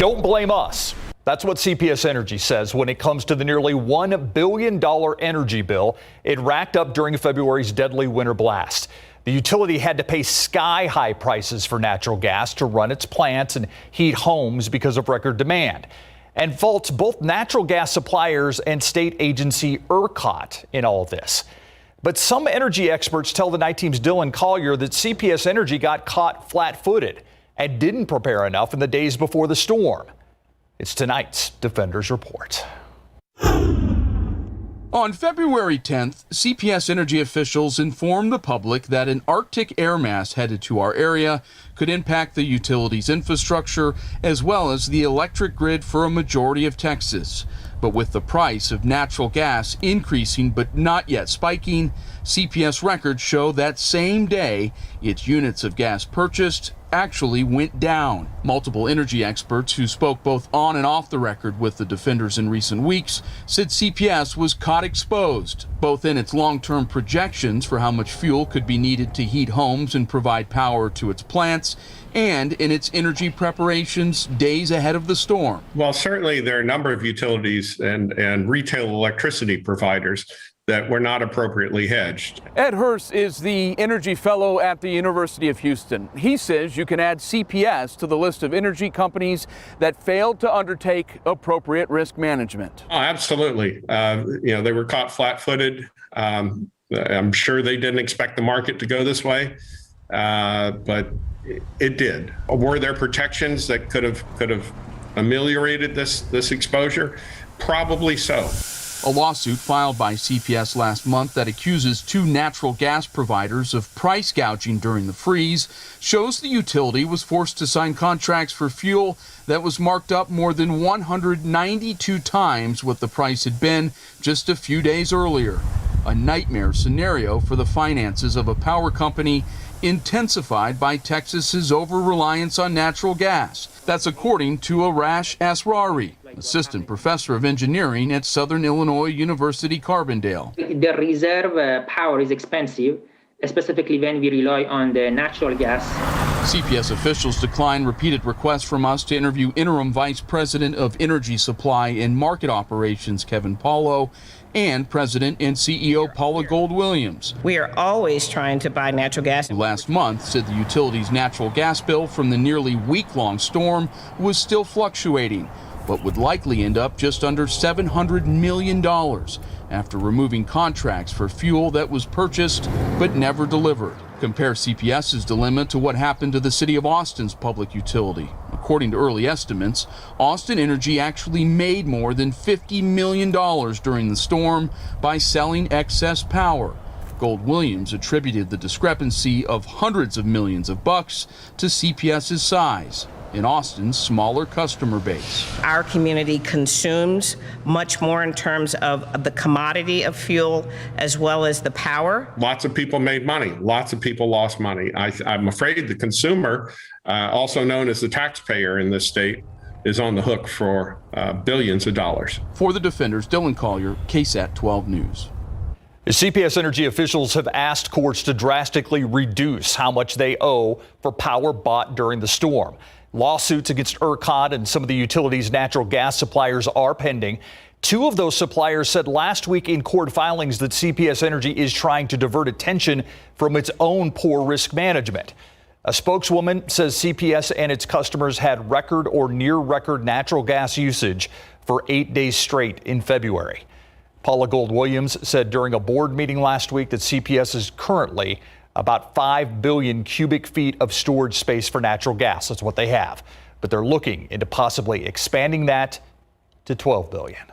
Don't blame us. That's what CPS Energy says when it comes to the nearly $1 billion energy bill it racked up during February's deadly winter blast. The utility had to pay sky-high prices for natural gas to run its plants and heat homes because of record demand, and faults both natural gas suppliers and state agency ERCOT in all of this. But some energy experts tell the Night Team's Dylan Collier that CPS Energy got caught flat-footed and didn't prepare enough in the days before the storm. It's tonight's Defenders Report. On February 10th, CPS Energy officials informed the public that an Arctic air mass headed to our area could impact the utility's infrastructure as well as the electric grid for a majority of Texas. But with the price of natural gas increasing but not yet spiking, CPS records show that same day its units of gas purchased actually went down. Multiple energy experts who spoke both on and off the record with the Defenders in recent weeks said CPS was caught exposed, both in its long-term projections for how much fuel could be needed to heat homes and provide power to its plants, and in its energy preparations days ahead of the storm. Well, certainly there are a number of utilities and retail electricity providers that were not appropriately hedged. Ed Hurst is the energy fellow at the University of Houston. He says you can add CPS to the list of energy companies that failed to undertake appropriate risk management. Oh, absolutely. They were caught flat-footed. I'm sure they didn't expect the market to go this way, but it did. Were there protections that could have ameliorated this exposure? Probably so. A lawsuit filed by CPS last month that accuses two natural gas providers of price gouging during the freeze shows the utility was forced to sign contracts for fuel that was marked up more than 192 times what the price had been just a few days earlier. A nightmare scenario for the finances of a power company intensified by Texas's over-reliance on natural gas. That's according to Arash Asrari, assistant professor of engineering at Southern Illinois University Carbondale. The reserve power is expensive, specifically when we rely on the natural gas. CPS officials declined repeated requests from us to interview interim vice president of energy supply and market operations Kevin Paulo and president and CEO Paula Gold-Williams. We are always trying to buy natural gas. Last month said the utility's natural gas bill from the nearly week-long storm was still fluctuating, but would likely end up just under $700 million after removing contracts for fuel that was purchased but never delivered. Compare CPS's dilemma to what happened to the city of Austin's public utility. According to early estimates, Austin Energy actually made more than $50 million during the storm by selling excess power. Gold-Williams attributed the discrepancy of hundreds of millions of bucks to CPS's size in Austin's smaller customer base. Our community consumes much more in terms of the commodity of fuel as well as the power. Lots of people made money. Lots of people lost money. I'm afraid the consumer, also known as the taxpayer in this state, is on the hook for billions of dollars. For the Defenders, Dylan Collier, KSAT 12 News. CPS Energy officials have asked courts to drastically reduce how much they owe for power bought during the storm. Lawsuits against ERCOT and some of the utility's natural gas suppliers are pending. Two of those suppliers said last week in court filings that CPS Energy is trying to divert attention from its own poor risk management. A spokeswoman says CPS and its customers had record or near record natural gas usage for 8 days straight in February. Paula Gold-Williams said during a board meeting last week that CPS is currently about 5 billion cubic feet of storage space for natural gas. That's what they have. But they're looking into possibly expanding that to 12 billion.